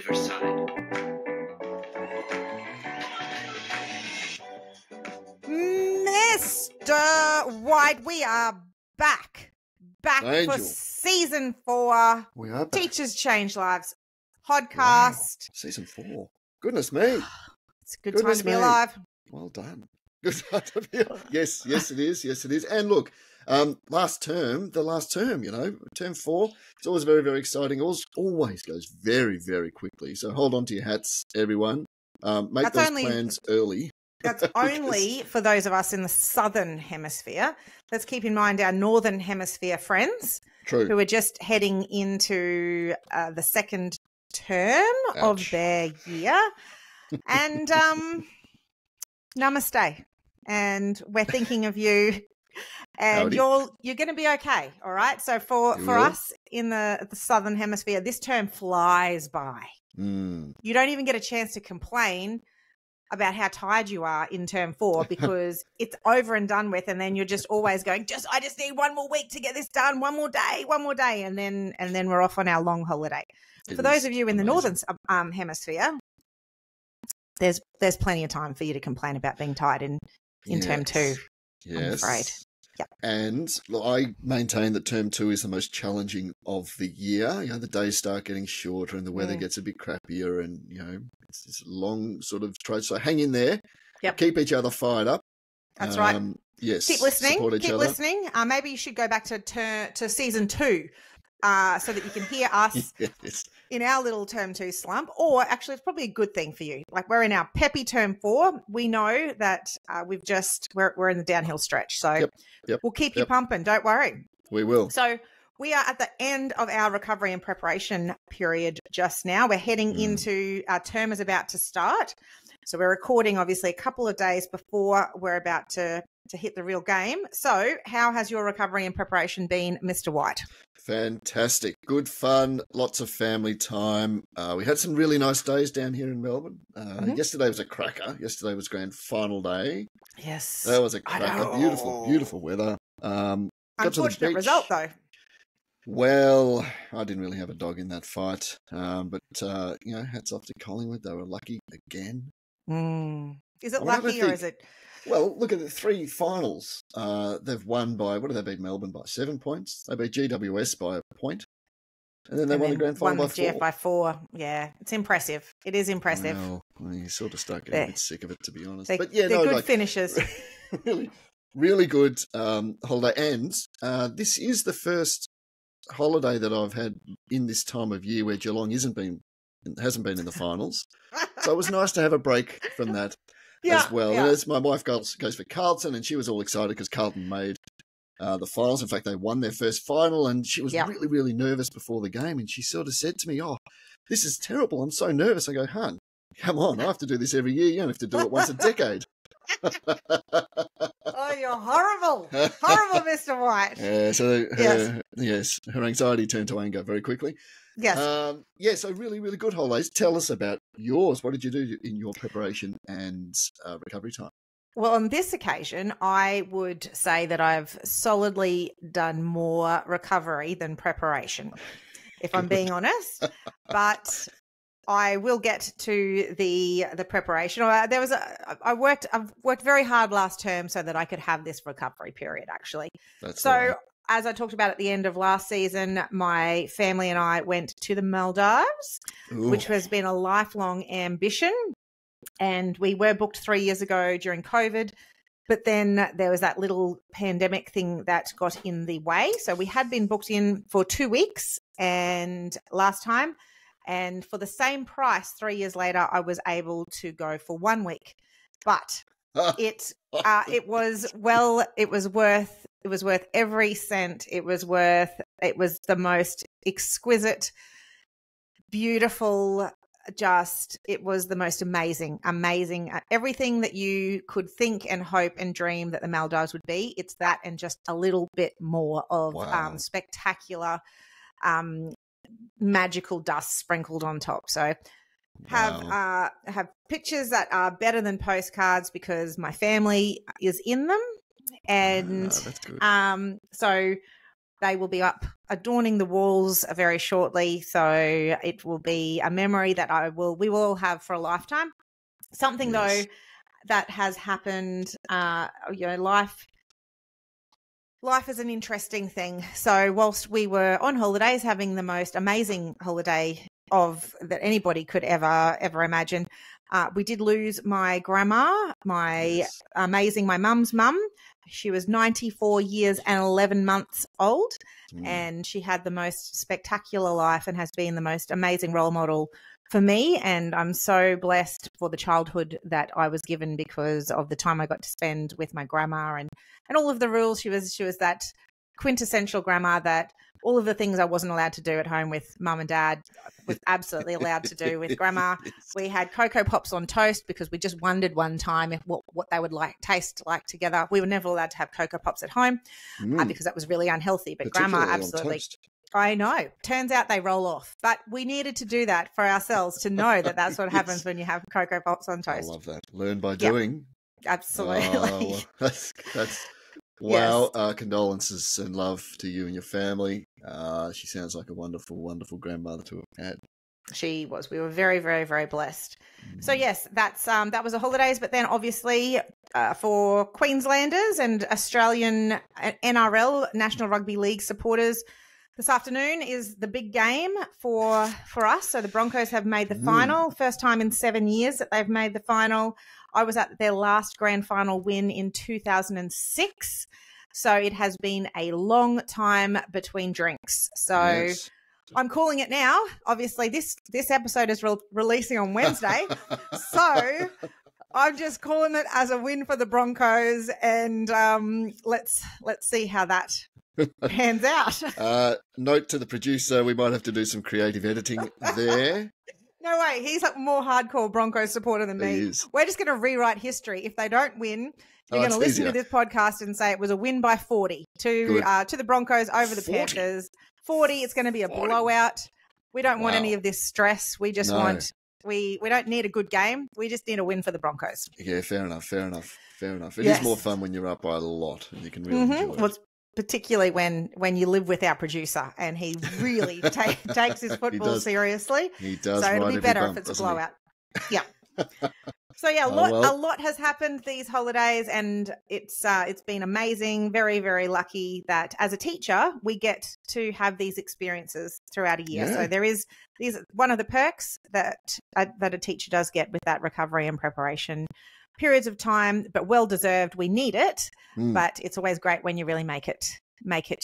Riverside. Mr. White, we are back Angel. for season 4. We are back. Teachers Change Lives podcast. Wow. Season 4. Goodness me. It's a good Goodness time to be me. alive. Well done. Good time to be alive. Yes, it is. Yes, it is. And look, the last term, term 4, it's always very, very exciting. Always goes very, very quickly. So hold on to your hats, everyone. Make those plans early. That's only for those of us in the southern hemisphere. Let's keep in mind our northern hemisphere friends who are just heading into the second term of their year. And namaste. And we're thinking of you. And you're going to be okay, all right? So for us in the southern hemisphere, this term flies by. Mm. You don't even get a chance to complain about how tired you are in term 4 because it's over and done with, and then you're just always going, I just need one more week to get this done, one more day, and then we're off on our long holiday. For those of you in the northern hemisphere, there's plenty of time for you to complain about being tired in term 2. Yes. I'm afraid. Yeah. And look, I maintain that term 2 is the most challenging of the year. You know, the days start getting shorter and the weather gets a bit crappier, and it's this long sort of trade. So hang in there. Yep. Keep each other fired up. That's right. Yes. Keep listening. Support each other. Listening. Maybe you should go back to season 2 so that you can hear us in our little term 2 slump. Or actually, it's probably a good thing for you. Like, we're in our peppy term 4. We know that we're in the downhill stretch. So we'll keep you pumping. Don't worry. We will. So we are at the end of our recovery and preparation period just now. We're heading into our term is about to start. So we're recording obviously a couple of days before we're about to hit the real game. So how has your recovery and preparation been, Mr. White? Fantastic. Good fun. Lots of family time. We had some really nice days down here in Melbourne. Yesterday was a cracker. Yesterday was grand final day. Yes. That was a cracker. Beautiful, beautiful weather. Unfortunate result, though. Well, I didn't really have a dog in that fight. But hats off to Collingwood. They were lucky again. Is it lucky or is it... Well, look at the 3 finals. They've won by, what did they beat Melbourne by? 7 points. They beat GWS by a point. And then they won the grand final by 4. GF by 4. Yeah, it's impressive. It is impressive. Well, you sort of start getting a bit sick of it, to be honest. But yeah, they're good finishes. Really, really good holiday. And this is the first holiday that I've had in this time of year where Geelong hasn't been in the finals. So it was nice to have a break from that. As well. Yeah. As my wife goes for Carlton, and she was all excited because Carlton made the finals. In fact, they won their first final, and she was really, really nervous before the game. And she sort of said to me, "Oh, this is terrible. I'm so nervous." I go, "Hun, come on. I have to do this every year. You don't have to do it once a decade." Oh, you're horrible. Horrible, Mr. White. Yes, her anxiety turned to anger very quickly. Yes. So really, really good holidays. Tell us about yours. What did you do in your preparation and recovery time? Well, on this occasion, I would say that I've solidly done more recovery than preparation, if I'm being honest. But I will get to the preparation. I've worked very hard last term so that I could have this recovery period, actually. That's right. As I talked about at the end of last season, my family and I went to the Maldives, which has been a lifelong ambition. And we were booked 3 years ago during COVID, but then there was that little pandemic thing that got in the way. So we had been booked in for 2 weeks and last time. And for the same price, 3 years later, I was able to go for 1 week. But it was worth every cent. It was the most exquisite, beautiful, it was the most amazing, everything that you could think and hope and dream that the Maldives would be. It's that and just a little bit more of spectacular, magical dust sprinkled on top. So have pictures that are better than postcards because my family is in them. And that's good. So They will be up adorning the walls very shortly. So it will be a memory that we will all have for a lifetime. Something though that has happened, life is an interesting thing. So whilst we were on holidays, having the most amazing holiday that anybody could ever imagine, we did lose my grandma, my mum's mum. She was 94 years and 11 months old, and she had the most spectacular life and has been the most amazing role model for me. And I'm so blessed for the childhood that I was given because of the time I got to spend with my grandma and all of the rules. She was that quintessential grandma that all of the things I wasn't allowed to do at home with mum and dad was absolutely allowed to do with grandma. We had Cocoa Pops on toast because we just wondered one time what they would taste like together. We were never allowed to have Cocoa Pops at home because that was really unhealthy. But grandma absolutely. I know. Turns out they roll off. But we needed to do that for ourselves to know that that's what happens when you have Cocoa Pops on toast. I love that. Learn by doing. Absolutely. Oh, that's wow. Yes. Condolences and love to you and your family. She sounds like a wonderful, wonderful grandmother to have had. She was. We were very, very, very blessed. So yes, that was the holidays. But then obviously for Queenslanders and Australian NRL, National Rugby League supporters, this afternoon is the big game for us. So the Broncos have made the final. First time in 7 years that they've made the final. I was at their last grand final win in 2006. So it has been a long time between drinks. So yes. I'm calling it now. Obviously, this episode is releasing on Wednesday. So I'm just calling it as a win for the Broncos. And let's see how that pans out. Note to the producer, we might have to do some creative editing there. No way. He's a more hardcore Broncos supporter than me. We're just going to rewrite history. If they don't win, you're going to listen to this podcast and say it was a win by 40 to the Broncos over the Panthers. 40. It's going to be a blowout. We don't want any of this stress. We just want we don't need a good game. We just need a win for the Broncos. Yeah, fair enough. It is more fun when you're up by a lot and you can really enjoy it. Well, particularly when you live with our producer and he really takes his football seriously. He does. So it'll be better if it's a blowout. Yeah. So yeah, a lot has happened these holidays, and it's been amazing. Very, very lucky that as a teacher we get to have these experiences throughout a year. Yeah. So these one of the perks that a teacher does get with that recovery and preparation. Periods of time, but well deserved. We need it, but it's always great when you really make it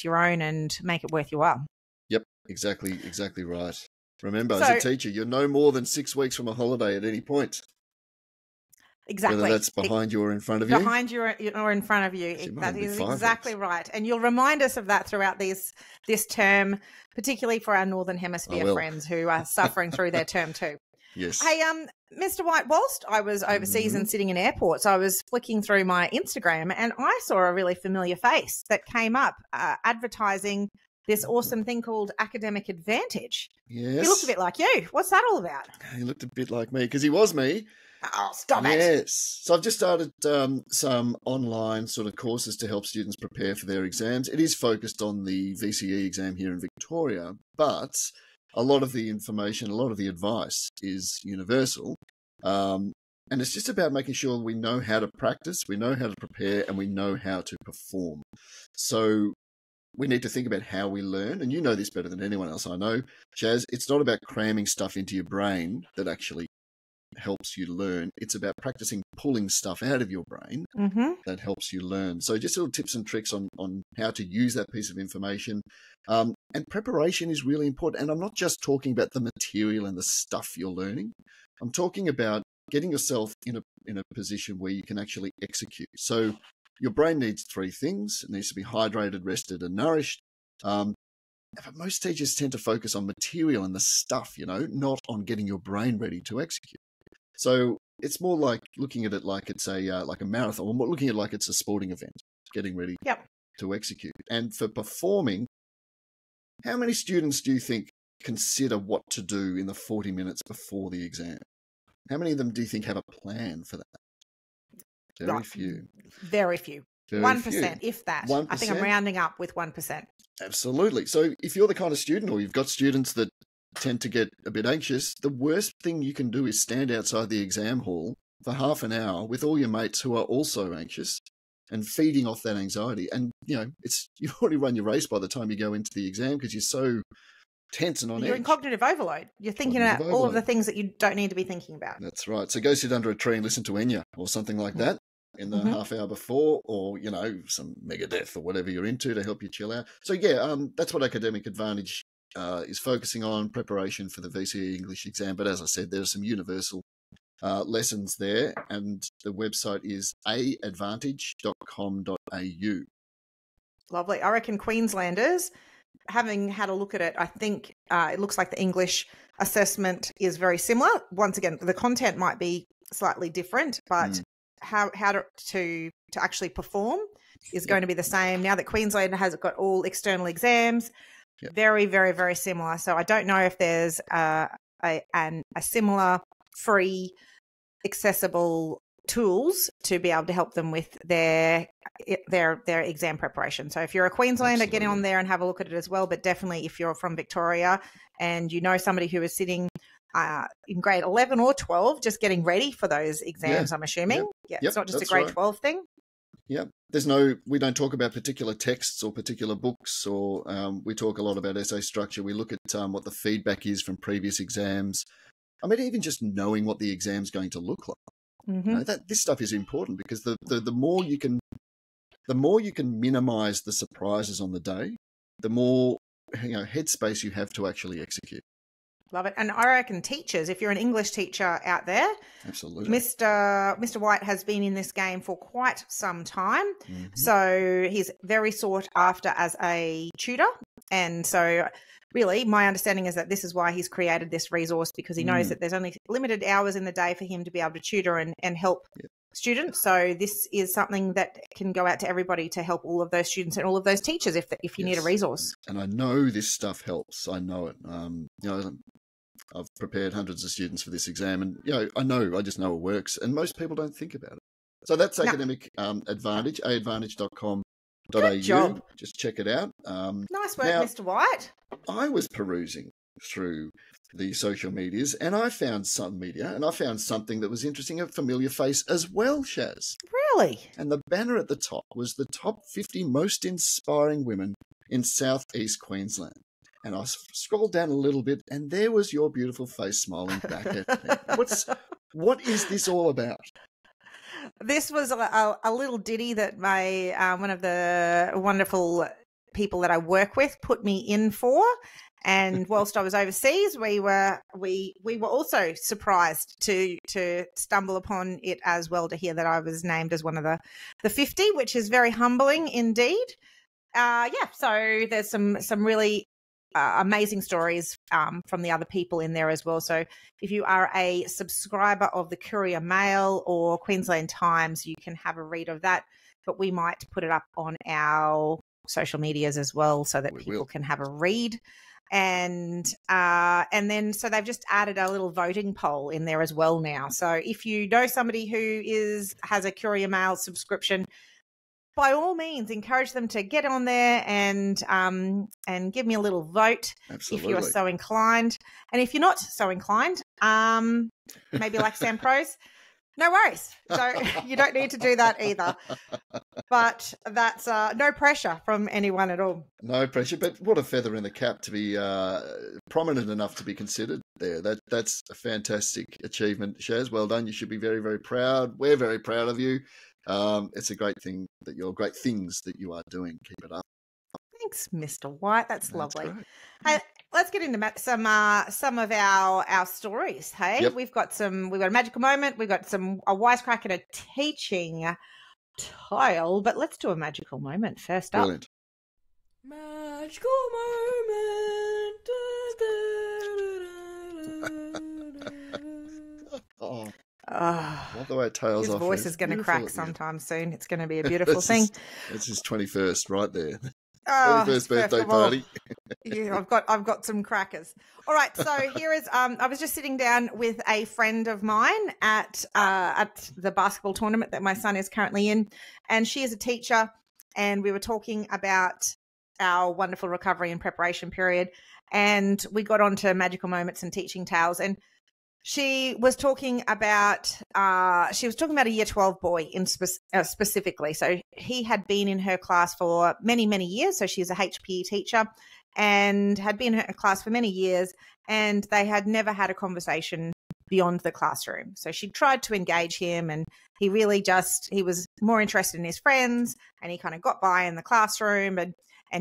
your own and make it worth your while. Yep, exactly right. Remember, as a teacher, you're no more than 6 weeks from a holiday at any point. Exactly. Whether that's behind you or in front of you. Behind you or in front of you. That is exactly right. And you'll remind us of that throughout this term, particularly for our Northern Hemisphere friends who are suffering through their term too. Yes. Hey, Mr. White, whilst I was overseas and sitting in airports, I was flicking through my Instagram and I saw a really familiar face that came up advertising this awesome thing called Academic Advantage. Yes. He looked a bit like you. What's that all about? He looked a bit like me because he was me. Oh, stop it. Yes. So I've just started some online sort of courses to help students prepare for their exams. It is focused on the VCE exam here in Victoria, but a lot of the information, a lot of the advice is universal. And it's just about making sure we know how to practice, we know how to prepare, and we know how to perform. So we need to think about how we learn. And you know this better than anyone else I know, Shaz. It's not about cramming stuff into your brain that actually helps you learn. It's about practicing pulling stuff out of your brain that helps you learn. So just little tips and tricks on how to use that piece of information. And preparation is really important. And I'm not just talking about the material and the stuff you're learning. I'm talking about getting yourself in a position where you can actually execute. So your brain needs 3 things. It needs to be hydrated, rested, and nourished. But most teachers tend to focus on material and the stuff, not on getting your brain ready to execute. So it's more like looking at it like it's a marathon, or more looking at it like it's a sporting event, getting ready to execute. And for performing, how many students do you think consider what to do in the 40 minutes before the exam? How many of them do you think have a plan for that? Very few. Very few. Very 1%, few. if that. 1%? I think I'm rounding up with 1%. Absolutely. So if you're the kind of student, or you've got students that tend to get a bit anxious, the worst thing you can do is stand outside the exam hall for half an hour with all your mates who are also anxious and feeding off that anxiety. And, you've already run your race by the time you go into the exam because you're so tense and on edge. You're in cognitive overload. You're thinking about all of the things that you don't need to be thinking about. That's right. So go sit under a tree and listen to Enya or something like that in the half hour before, or, some Megadeth or whatever you're into to help you chill out. So, that's what Academic Advantage is focusing on, preparation for the VCE English exam. But as I said, there's some universal lessons there, and the website is aadvantage.com.au. Lovely. I reckon Queenslanders, having had a look at it, I think it looks like the English assessment is very similar. Once again, the content might be slightly different, but how to actually perform is going to be the same. Now that Queensland has got all external exams, very, very, very similar. So I don't know if there's a similar free, accessible tools to be able to help them with their exam preparation. So if you're a Queenslander, get on there and have a look at it as well. But definitely if you're from Victoria and you know somebody who is sitting in grade 11 or 12, just getting ready for those exams, I'm assuming. It's not just a grade 12 thing. Yeah, we don't talk about particular texts or particular books, or we talk a lot about essay structure. We look at what the feedback is from previous exams. I mean, even just knowing what the exam's going to look like. This stuff is important because the more you can minimize the surprises on the day, the more headspace you have to actually execute. Love it. And I reckon teachers, if you're an English teacher out there, absolutely, Mr. White has been in this game for quite some time. So he's very sought after as a tutor. And so really my understanding is that this is why he's created this resource, because he knows that there's only limited hours in the day for him to be able to tutor and help students. So this is something that can go out to everybody to help all of those students and all of those teachers if you need a resource. And I know this stuff helps. I know it. I've prepared hundreds of students for this exam, and I just know it works, and most people don't think about it. So that's Academic Advantage, aadvantage.com.au. Good job. Just check it out. Nice work, Mr. White. I was perusing through the social medias, and I found something that was interesting, a familiar face as well, Shaz. Really? And the banner at the top was the top 50 most inspiring women in southeast Queensland. And I scrolled down a little bit, and there was your beautiful face smiling back at me. What is this all about? This was a little ditty that my one of the wonderful people that I work with put me in for. And whilst I was overseas, we were also surprised to stumble upon it as well, to hear that I was named as one of the 50, which is very humbling indeed. So there's some really amazing stories from the other people in there as well. So if you are a subscriber of the Courier Mail or Queensland Times, you can have a read of that. But we might put it up on our social medias as well, so that people can have a read. And then so they've just added a little voting poll in there as well now. So if you know somebody who has a Courier Mail subscription, by all means, encourage them to get on there and give me a little vote. Absolutely. If you are so inclined. And if you're not so inclined, maybe like Sam Pros, no worries. So you don't need to do that either. But that's no pressure from anyone at all. No pressure, but what a feather in the cap to be prominent enough to be considered there. That's a fantastic achievement, Shaz. Well done. You should be very, very proud. We're very proud of you. It's a great things that you are doing. Keep it up. Thanks, Mr. White. That's lovely. Hey, let's get into some of our stories. Hey, yep. We've got a magical moment. We've got a wisecrack and a teaching tile. But let's do a magical moment first up. Brilliant. Magical moment. Oh. Love the way it tails his off. His voice is going to crack sometime soon. It's going to be a beautiful thing. It's his 21st right there. 31st birthday party. Yeah, I've got some crackers. All right, so here is I was just sitting down with a friend of mine at the basketball tournament that my son is currently in, and she is a teacher, and we were talking about our wonderful recovery and preparation period, and we got onto magical moments and teaching tales, and she was talking about a year 12 boy specifically. So he had been in her class for many, many years. So she's a HPE teacher and had been in her class for many years, and they had never had a conversation beyond the classroom. So she tried to engage him, and he was more interested in his friends, and he kind of got by in the classroom and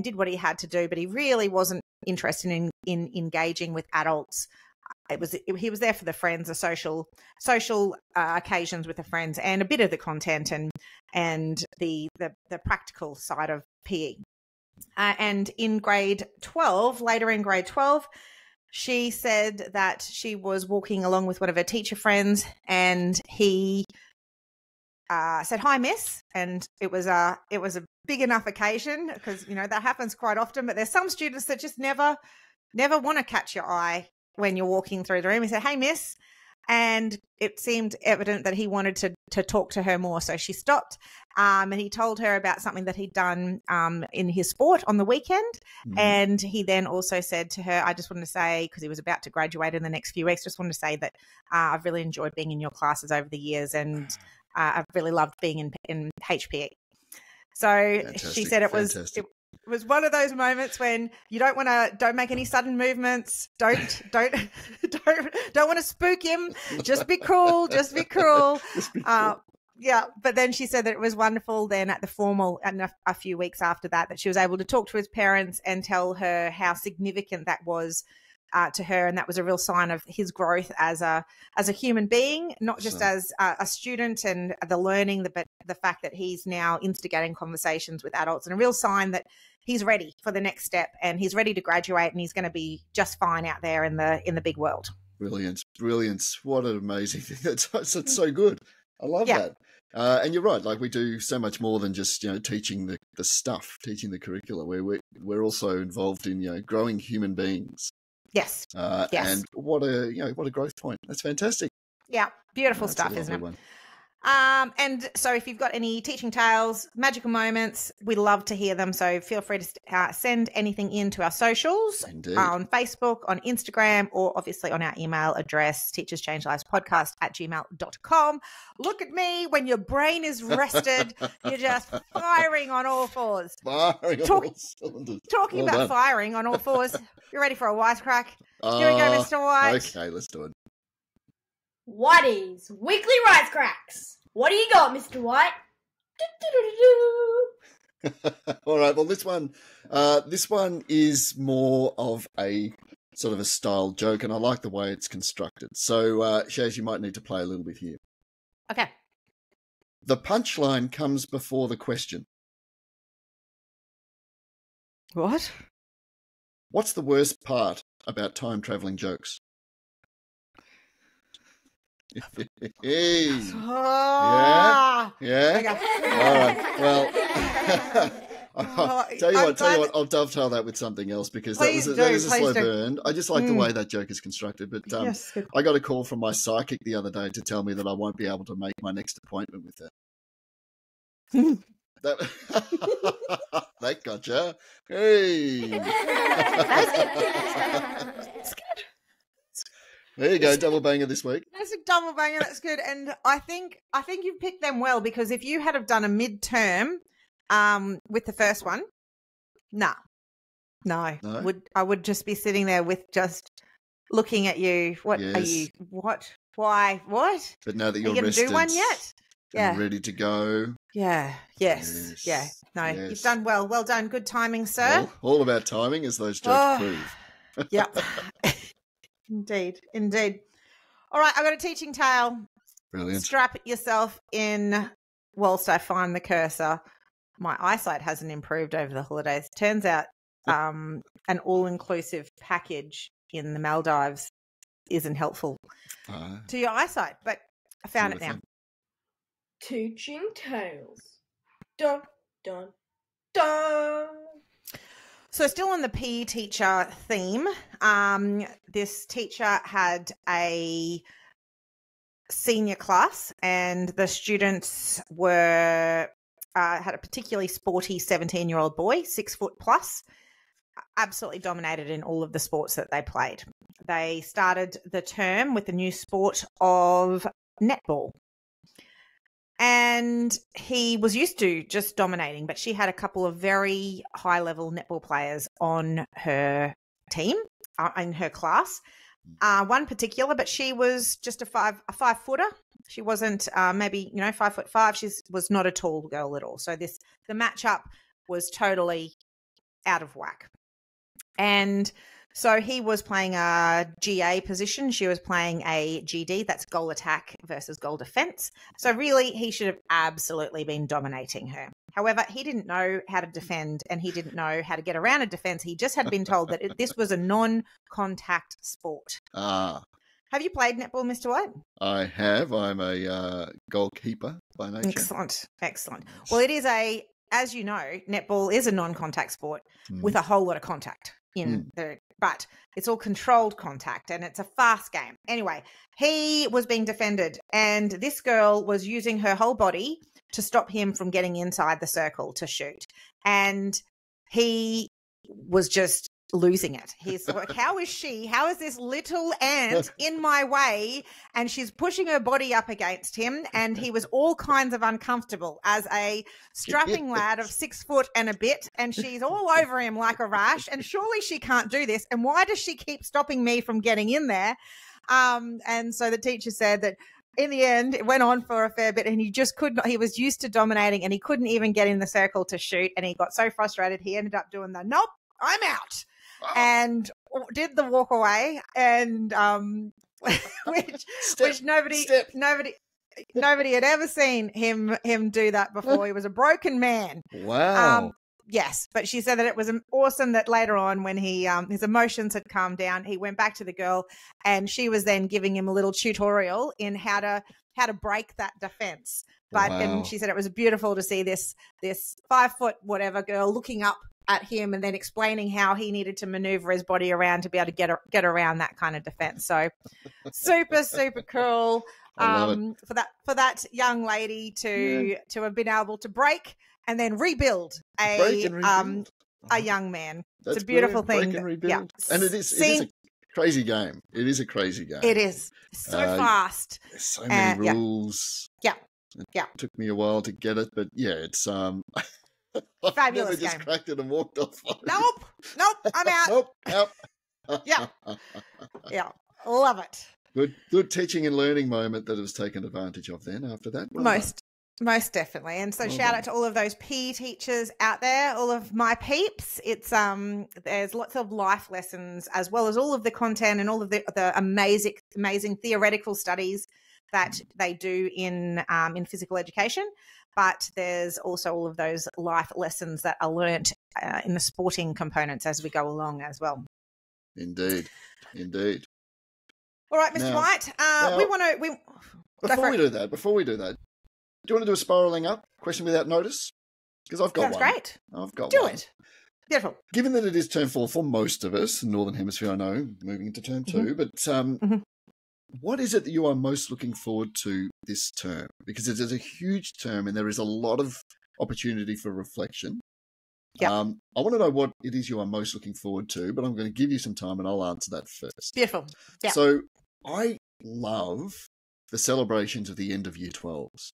did what he had to do, but he really wasn't interested in engaging with adults. He was there for the friends, the social occasions with the friends, and a bit of the content and the practical side of PE. And in later in grade 12, she said that she was walking along with one of her teacher friends, and he said, "Hi, miss," and it was a big enough occasion, because that happens quite often. But there's some students that just never want to catch your eye when you're walking through the room. He said, "Hey, miss," and it seemed evident that he wanted to talk to her more. So she stopped, and he told her about something that he'd done in his sport on the weekend. Mm-hmm. And he then also said to her, "I just wanted to say," because he was about to graduate in the next few weeks, "just wanted to say that I've really enjoyed being in your classes over the years, and I've really loved being in HPE." So fantastic. She said it was one of those moments when you don't make any sudden movements. Don't want to spook him. Just be cool. Just be cool. Yeah. But then she said that it was wonderful then at the formal, and a few weeks after that she was able to talk to his parents and tell her how significant that was to her. And that was a real sign of his growth as a human being, not just as a student and the learning, but the fact that he's now instigating conversations with adults, and a real sign that he's ready for the next step, and he's ready to graduate, and he's going to be just fine out there in the big world. Brilliant. What an amazing thing. That's so good. I love that. And you're right. Like, we do so much more than just, teaching the stuff, teaching the curricula. We're also involved in, growing human beings. Yes. Yes. And what a growth point. That's fantastic. Yeah. Beautiful stuff, isn't it? One. And so if you've got any teaching tales, magical moments, we love to hear them. So feel free to send anything in to our socials. Indeed. On Facebook, on Instagram, or obviously on our email address, teacherschangelivespodcast@gmail.com. Look at me when your brain is rested. You're just firing on all fours. Firing on all cylinders. Talking about firing on all fours. You ready for a wisecrack? Here we go, Mr. White. Okay, let's do it. Whitey's Weekly Wisecracks. What do you got, Mr. White? All right. Well, this one is more of a sort of a style joke, and I like the way it's constructed. So, Shaz, you might need to play a little bit here. Okay. The punchline comes before the question. What? What's the worst part about time-traveling jokes? Hey. Yeah. Okay. All right. Well, tell you what, I'll dovetail that with something else, because that was a slow burn. I just like the way that joke is constructed. But yes, I got a call from my psychic the other day to tell me that I won't be able to make my next appointment with her. That gotcha. Hey. That's good. There you go, double banger this week. That's a double banger. That's good, and I think you picked them well, because if you had have done a midterm, with the first one, no, I would just be sitting there with just looking at you. What are you? What? Why? What? But now that you're going to do one yet? Yeah, ready to go. Yeah. Yes. Yeah. No, you've done well. Well done. Good timing, sir. Well, all about timing, as those jokes prove. Yep. Indeed. All right, I've got a teaching tale. Brilliant. Strap yourself in whilst I find the cursor. My eyesight hasn't improved over the holidays. Turns out an all-inclusive package in the Maldives isn't helpful to your eyesight, but I found it now. Teaching tales. Dun, dun, dun. So still on the PE teacher theme, this teacher had a senior class and the students were had a particularly sporty 17-year-old boy, 6 foot plus, absolutely dominated in all of the sports that they played. They started the term with the new sport of netball. And he was used to just dominating, but she had a couple of very high-level netball players on her team, in her class. One particular, but she was just a 5-footer. She wasn't maybe 5'5". She was not a tall girl at all. So the matchup was totally out of whack. And so he was playing a GA position. She was playing a GD. That's goal attack versus goal defense. So really, he should have absolutely been dominating her. However, he didn't know how to defend and he didn't know how to get around a defense. He just had been told that this was a non-contact sport. Ah. Have you played netball, Mr. White? I have. I'm a goalkeeper by nature. Excellent. Well, it is as you know, netball is a non-contact sport with a whole lot of contact but it's all controlled contact and it's a fast game. Anyway, he was being defended and this girl was using her whole body to stop him from getting inside the circle to shoot. And he was just losing it. He's like, how is this little ant in my way? And she's pushing her body up against him. And he was all kinds of uncomfortable as a strapping lad of 6 foot and a bit. And she's all over him like a rash. And surely she can't do this. And why does she keep stopping me from getting in there? And so the teacher said that in the end, it went on for a fair bit and he just could not, he was used to dominating and he couldn't even get in the circle to shoot. And he got so frustrated, he ended up doing the, nope, I'm out. And did the walk away, and which nobody had ever seen him do that before. He was a broken man. Wow. Yes, but she said that it was awesome that later on, when he his emotions had calmed down, he went back to the girl, and she was then giving him a little tutorial in how to break that defense. But and she said it was beautiful to see this 5 foot whatever girl looking up at him and then explaining how he needed to maneuver his body around to be able to get around that kind of defense. So super cool for that young lady to have been able to break and then rebuild a young man. That's it's a beautiful thing. Yeah. And it is a crazy game. It is a crazy game. It is so fast. There's so many rules. Yeah. It took me a while to get it, but yeah, it's I've fabulous never just game. Cracked it and walked off. Nope, I'm out. Nope. Yeah, love it. Good teaching and learning moment that it was taken advantage of then after that. Most definitely. And so shout out to all of those PE teachers out there, all of my peeps. It's there's lots of life lessons as well as all of the content and all of the amazing theoretical studies that they do in physical education. But there's also all of those life lessons that are learnt in the sporting components as we go along as well. Indeed. All right, Mr. White. Before we do that, do you want to do a spiralling up question without notice? Because I've got one. Sounds great. I've got one. Do it. Beautiful. Given that it is term 4 for most of us, Northern Hemisphere, I know, moving into term 2, but what is it that you are most looking forward to this term? Because it is a huge term and there is a lot of opportunity for reflection. Yep. I want to know what it is you are most looking forward to, but I'm going to give you some time and I'll answer that first. Beautiful. Yep. So I love the celebrations of the end of Year 12s.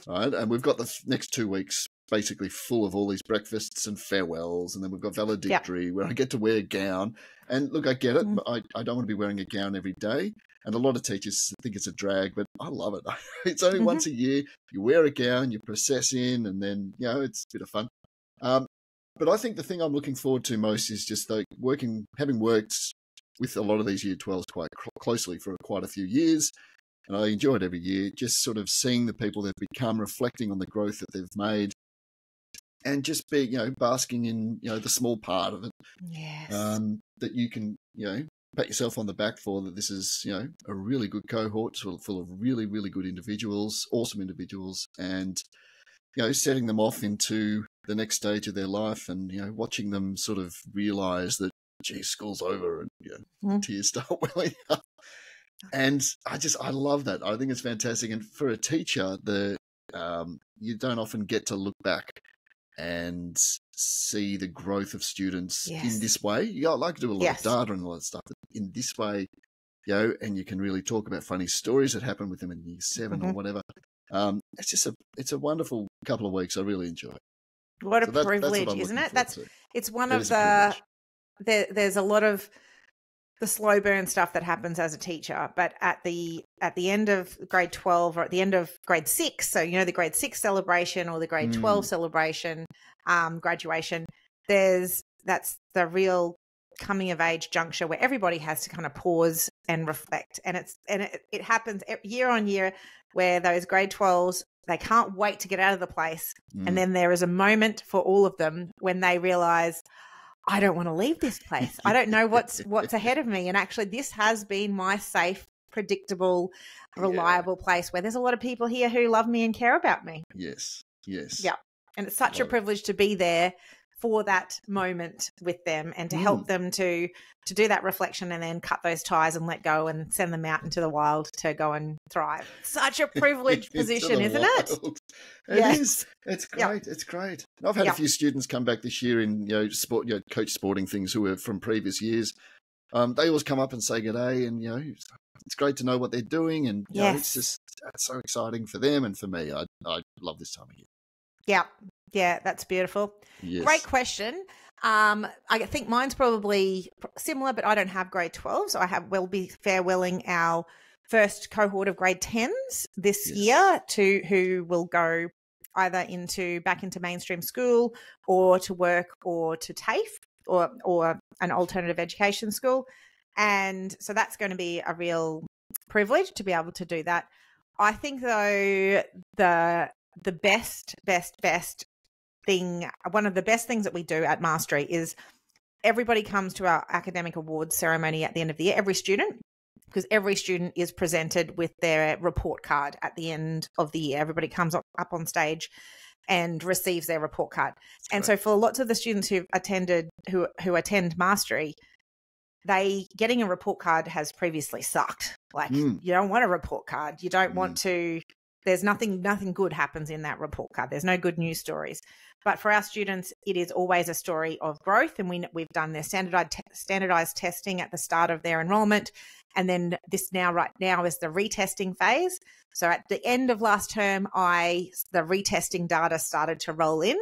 Right? And we've got the next 2 weeks basically full of all these breakfasts and farewells, and then we've got valedictory where I get to wear a gown. And look, I get it. I don't want to be wearing a gown every day. And a lot of teachers think it's a drag, but I love it. It's only once a year. You wear a gown, you process in, and then, it's a bit of fun. But I think the thing I'm looking forward to most is just having worked with a lot of these Year 12s quite closely for quite a few years. And I enjoy it every year, just sort of seeing the people they've become, reflecting on the growth that they've made, and just be, basking in, the small part of it. Yes. That you can, pat yourself on the back for, that this is, a really good cohort full of really, really good individuals, awesome individuals, and, setting them off into the next stage of their life, and watching them sort of realise that, gee, school's over, and tears start welling up. And I love that. I think it's fantastic. And for a teacher, you don't often get to look back and see the growth of students in this way. You like to do a lot of data and all that stuff, but in this way, and you can really talk about funny stories that happened with them in year 7 or whatever. It's a wonderful couple of weeks. I really enjoy it. What a privilege, isn't it? It's one of the. There's a lot of the slow burn stuff that happens as a teacher, but at the end of grade 12 or at the end of grade 6, so the grade 6 celebration or the grade 12 celebration, graduation, that's the real coming of age juncture where everybody has to kind of pause and reflect, and it happens year on year where those grade 12s, they can't wait to get out of the place, and then there is a moment for all of them when they realize, I don't want to leave this place. I don't know what's ahead of me. And actually, this has been my safe, predictable, reliable place where there's a lot of people here who love me and care about me. Yes. Yeah. And it's such a privilege to be there for that moment with them and to help them to do that reflection and then cut those ties and let go and send them out into the wild to go and thrive. Such a privileged position, isn't it? It is. It's great. Yep. It's great. I've had a few students come back this year in sport, coach sporting things who were from previous years. They always come up and say good day, and it's great to know what they're doing, and it's so exciting for them and for me. I love this time of year. Yeah, that's beautiful. Yes. Great question. I think mine's probably similar, but I don't have grade 12, so we'll be farewelling our first cohort of grade 10s this year who will go either back into mainstream school or to work or to TAFE or an alternative education school. And so that's going to be a real privilege to be able to do that. I think, though, the best thing, one of the best things that we do at Mastery is everybody comes to our academic awards ceremony at the end of the year, every student, because every student is presented with their report card at the end of the year. Everybody comes up on stage and receives their report card. And so for lots of the students who attend Mastery, getting a report card has previously sucked. Like, you don't want a report card. You don't want to. There's nothing good happens in that report card. There's no good news stories. But for our students, it is always a story of growth. And we've done their standardized testing at the start of their enrollment. And then right now is the retesting phase. So at the end of last term, the retesting data started to roll in.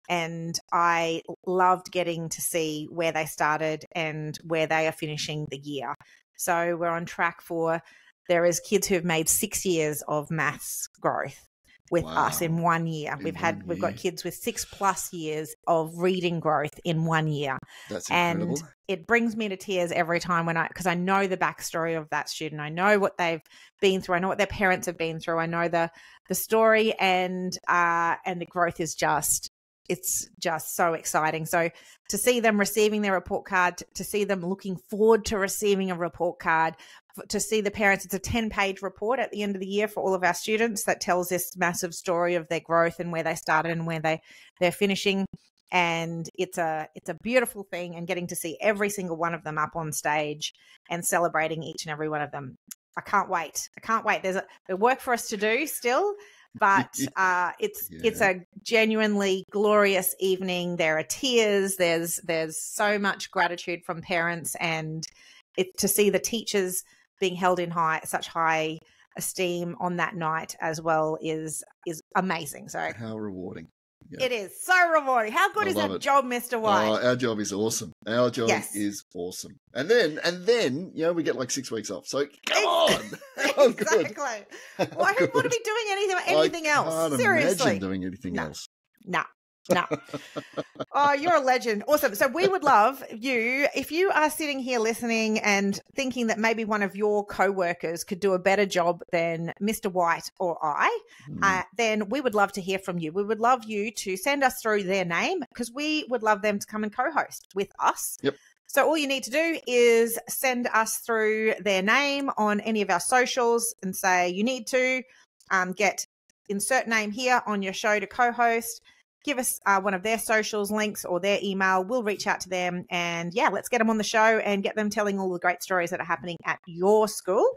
And I loved getting to see where they started and where they are finishing the year. So we're on track there is kids who have made 6 years of maths growth with us in 1 year. We've got kids with 6+ years of reading growth in 1 year. That's incredible. And it brings me to tears every time because I know the backstory of that student. I know what they've been through. I know what their parents have been through. I know the story, and the growth is it's just so exciting. So to see them receiving their report card, to see them looking forward to receiving a report card, to see the parents, it's a 10-page report at the end of the year for all of our students that tells this massive story of their growth and where they started and where they're finishing. And it's a beautiful thing, and getting to see every single one of them up on stage and celebrating each and every one of them. I can't wait. There's work for us to do still. But it's a genuinely glorious evening. There are tears. There's so much gratitude from parents, and to see the teachers being held in such high esteem on that night as well is amazing. So how rewarding! Yeah. It is so rewarding. How good is that job, Mr. White? Oh, our job is awesome. Our job is awesome. And then we get like 6 weeks off. So come on. How exactly. Good. Well, I don't want to be doing anything else. I can't Seriously. imagine doing anything else. No. Oh, you're a legend. Awesome. So we would love you, if you are sitting here listening and thinking that maybe one of your co-workers could do a better job than Mr. White or I, then we would love to hear from you. We would love you to send us through their name, because we would love them to come and co-host with us. Yep. So all you need to do is send us through their name on any of our socials and say you need to insert name here on your show to co-host. give us one of their socials links or their email. We'll reach out to them and, yeah, let's get them on the show and get them telling all the great stories that are happening at your school.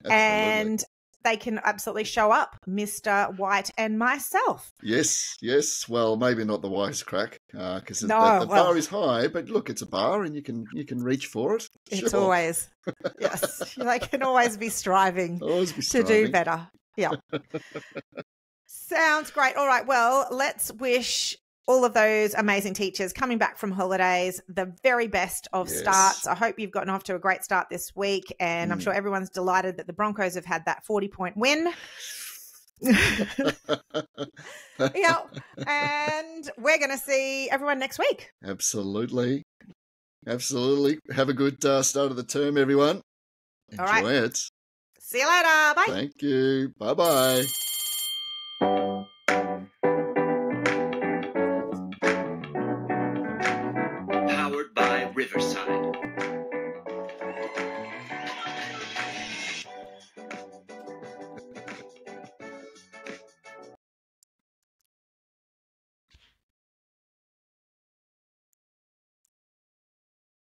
And they can absolutely show up, Mr. White and myself. Yes. Well, maybe not the wisecrack, because the bar is high. But look, it's a bar, and you can reach for it. It's always yes. They can always be striving to do better. Yeah. Sounds great. All right. Well, let's wish all of those amazing teachers coming back from holidays the very best of starts. I hope you've gotten off to a great start this week, and I'm sure everyone's delighted that the Broncos have had that 40-point win. Yeah, and we're going to see everyone next week. Absolutely. Have a good start of the term, everyone. Enjoy it. See you later. Bye. Thank you. Bye-bye.